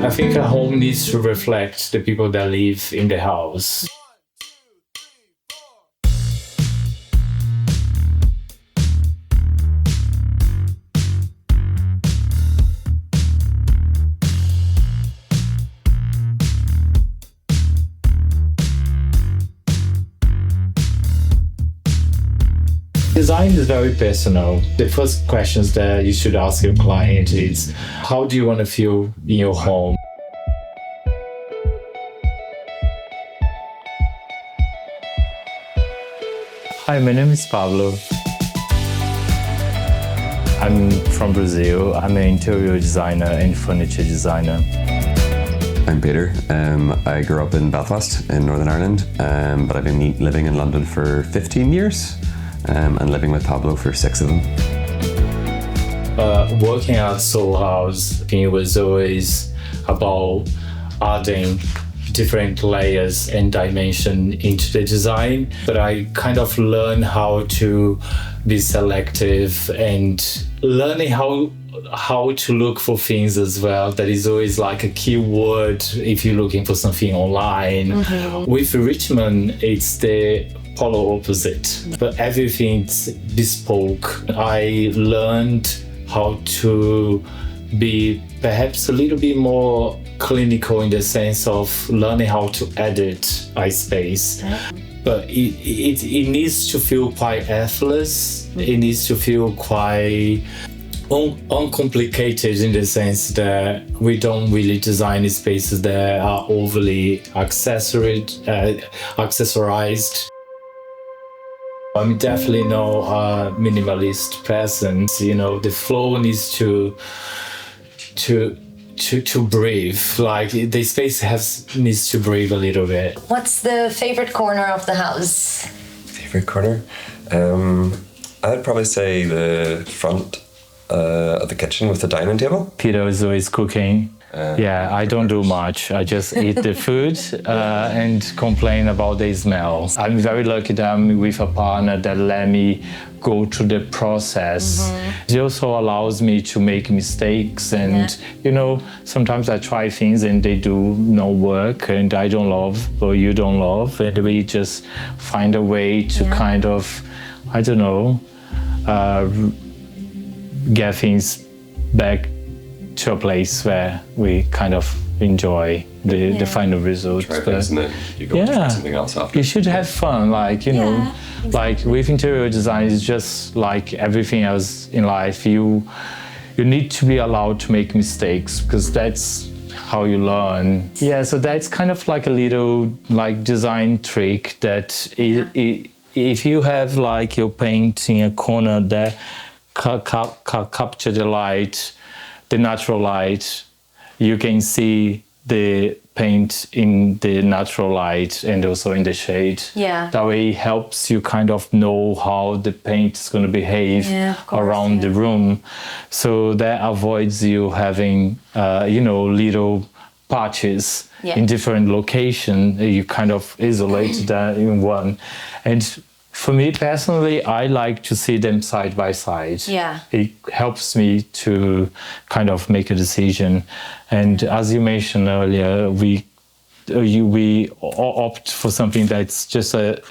I think a home needs to reflect the people that live in the house. Design is very personal. The first questions that you should ask your client is, how do you want to feel in your home? Hi, my name is Pabllo. I'm from Brazil. I'm an interior designer and furniture designer. I'm Peter. I grew up in Belfast in Northern Ireland, but I've been living in London for 15 years. And living with Pabllo for 6 of them. Working at Soul House, it was always about adding different layers and dimension into the design. But I kind of learned how to be selective and learning how to look for things as well. That is always like a keyword if you're looking for something online. Mm-hmm. With Richmond, it's the polar opposite, but everything's bespoke. I learned how to be perhaps a little bit more clinical in the sense of learning how to edit a space. But it needs to feel quite effortless. It needs to feel quite uncomplicated in the sense that we don't really design spaces that are overly accessorized. I'm definitely not a minimalist person. You know, the flow needs to breathe. Like the space needs to breathe a little bit. What's the favorite corner of the house? Favorite corner? I'd probably say the front of the kitchen with the dining table. Peter is always cooking. I don't do much. I just eat the food and complain about the smell. I'm very lucky that I'm with a partner that let me go through the process. Mm-hmm. It also allows me to make mistakes and, sometimes I try things and they do no work and I don't love or you don't love, and we just find a way to kind of, get things back to a place where we kind of enjoy the final result. Try things and then you go try something else after. You should have fun, like with interior design, it's just like everything else in life. You need to be allowed to make mistakes because that's how you learn. Yeah, so that's kind of like a little design trick that if you have your paint in a corner that capture the light, the natural light, you can see the paint in the natural light and also in the shade. Yeah. That way it helps you kind of know how the paint is going to behave around the room. So that avoids you having, little patches in different locations. You kind of isolate that in one. And for me personally, I like to see them side by side. Yeah. It helps me to kind of make a decision. And as you mentioned earlier, we opt for something that's just a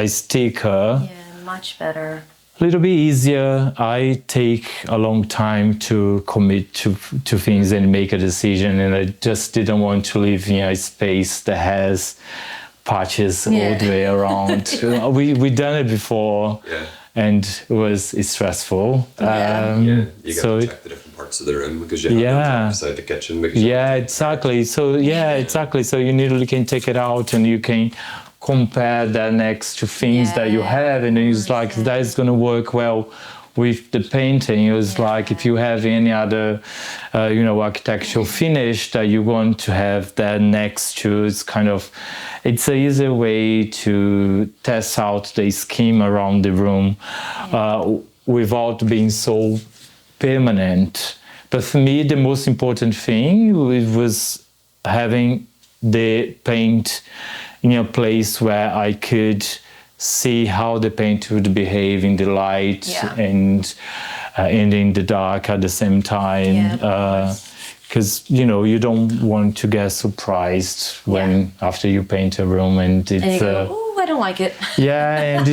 sticker. Yeah, much better. A little bit easier. I take a long time to commit to things and make a decision. And I just didn't want to live in a space that has patches all the way around. We done it before, and it's stressful. You got to check the different parts of the room because you have beside the kitchen. Exactly. So exactly. So you literally can take it out and you can compare that next to things that you have, and it's like that's going to work well with the painting. It was like if you have any other, architectural finish that you want to have that next to, it's an easier way to test out the scheme around the room without being so permanent. But for me, the most important thing was having the paint in a place where I could see how the paint would behave in the light and in the dark at the same time. because you don't want to get surprised when after you paint a room and it's And you go, oh, I don't like it. yeah,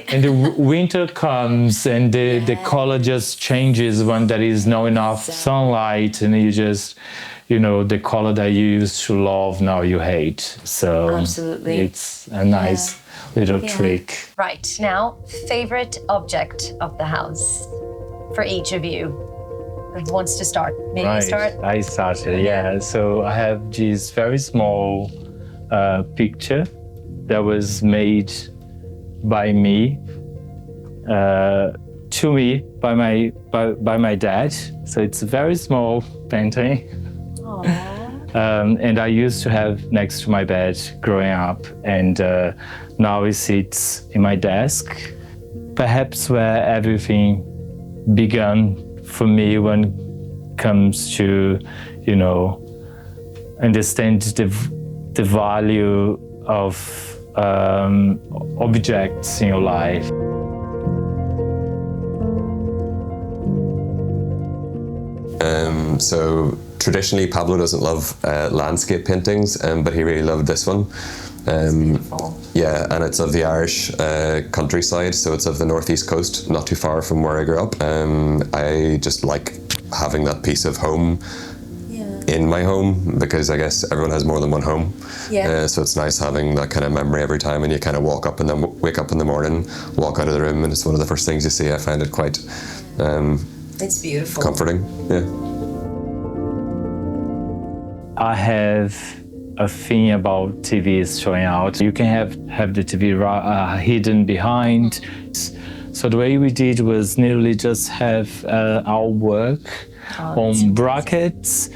and the winter comes and the color just changes when there is not enough sunlight, and you just the color that you used to love now you hate. So absolutely, it's a nice little trick. Right, now, favorite object of the house for each of you. Who wants to start? Maybe you start? I started, yeah. So I have this very small picture that was made by me, to me, by my dad. So it's a very small painting. And I used to have next to my bed growing up, and now it sits in my desk, perhaps where everything began for me when it comes to, understand the value of objects in your life. So traditionally, Pabllo doesn't love landscape paintings, but he really loved this one. Yeah, and it's of the Irish countryside, so it's of the northeast coast, not too far from where I grew up. I just like having that piece of home in my home, because I guess everyone has more than one home. So it's nice having that kind of memory every time, and you kind of wake up in the morning, walk out of the room, and it's one of the first things you see. I find it quite it's beautiful, comforting. Yeah. I have a thing about TVs showing out. You can have the TV hidden behind. So the way we did was nearly just have our work on brackets.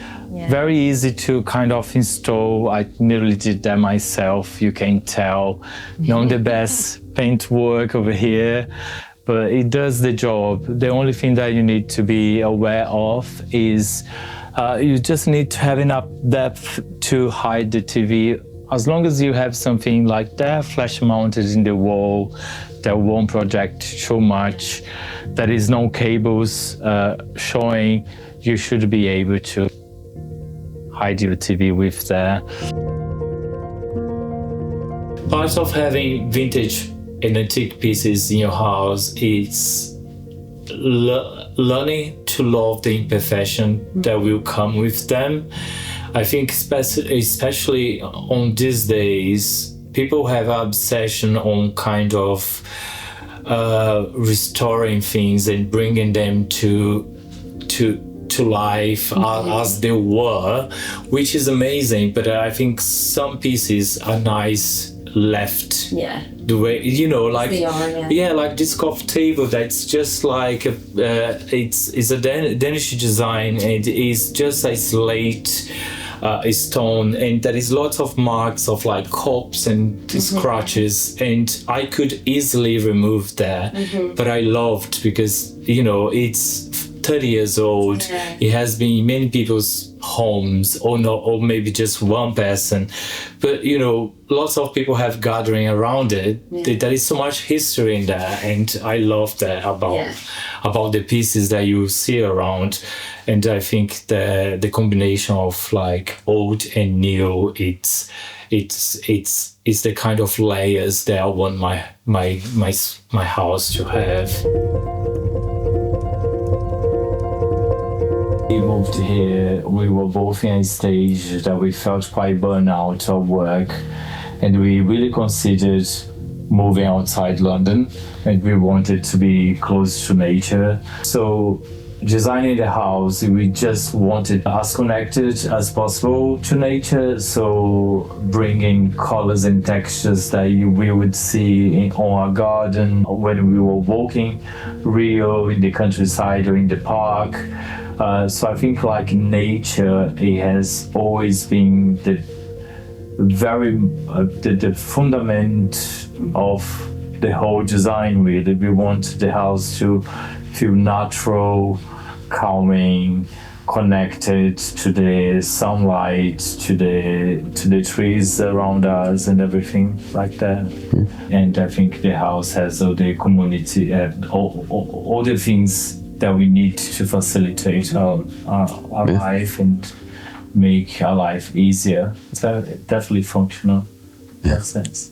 Very easy to kind of install. I nearly did that myself. You can tell. Not the best paint work over here, but it does the job. The only thing that you need to be aware of is you just need to have enough depth to hide the TV. As long as you have something like that flash mounted in the wall that won't project too much, there is no cables showing, you should be able to hide your TV with that. Part of having vintage and antique pieces in your house is learning to love the imperfection that will come with them. I think especially on these days, people have an obsession on kind of restoring things and bringing them to life as they were, which is amazing. But I think some pieces are nice left the way, like like this coffee table that's just like it's a Danish design, and it's just a slate stone, and there is lots of marks of like cups and scratches, and I could easily remove that, but I loved because it's 30 years old. It has been in many people's homes, or not, or maybe just one person, but lots of people have gathering around it. There is so much history in there, and I love that about the pieces that you see around. And I think the combination of like old and new, it's the kind of layers that I want my house to have. We moved here, we were both in a stage that we felt quite burnt out of work, and we really considered moving outside London, and we wanted to be close to nature. So designing the house, we just wanted as connected as possible to nature, so bringing colors and textures that we would see on our garden when we were walking Rio, in the countryside or in the park. So I think like nature, it has always been the fundament of the whole design. Really, we want the house to feel natural, calming, connected to the sunlight, to the trees around us and everything like that. And I think the house has all the community, all the things that we need to facilitate our life and make our life easier. So definitely functional in that sense.